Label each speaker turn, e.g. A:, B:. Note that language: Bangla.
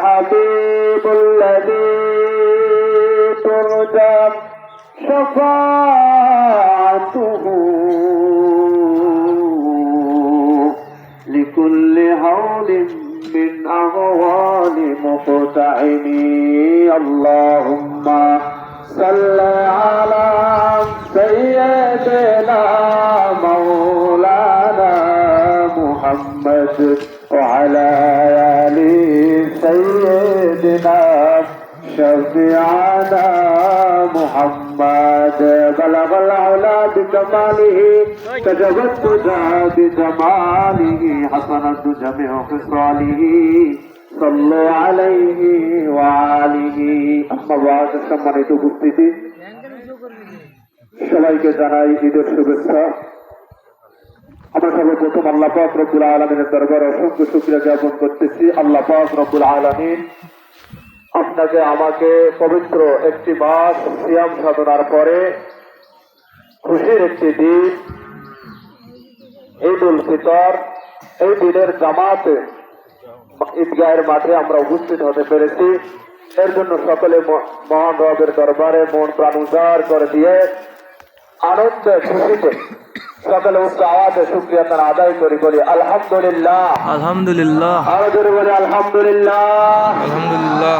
A: الحبيب الذي ترجى شفاعته لكل هول من أهوال مقتحمين اللهم صل على سيدنا مولانا محمد وعلى آل سيدنا شفيعنا محمد بلغ العلا بكماله تجاوزت بجماله حسنت جميع خصاله صلوا عليه وآله أما بعد সম্মানিত উপস্থিতি সবাইকে জানাই ঈদের শুভেচ্ছা। আমরা সর্বপ্রথম আল্লাহ পাক রব্বুল আলামিনের দরবারে অসংখ্য শুকরিয়া জ্ঞাপন করতেছি। আল্লাহ পাক রব্বুল আলামিন আপনাকে আমাকে পবিত্র একটি মাস সিয়াম সাধনার পরে খুশির একটি দিন ঈদুল ফিতর, এই দিনের জামাতে ঈদগাহের মাঠে আমরা উপস্থিত হতে পেরেছি। এর জন্য সকলে মহান রবের দরবারে মন প্রাণ উজাড় করে দিয়ে আনন্দে খুশিতে সকলে উচ্চ আওয়াজে শুকরিয়া তারা আদায় করি বলি আলহামদুলিল্লাহ।
B: আলহামদুলিল্লাহ।
A: আরো জোরে বলি আলহামদুলিল্লাহ।
B: আলহামদুলিল্লাহ।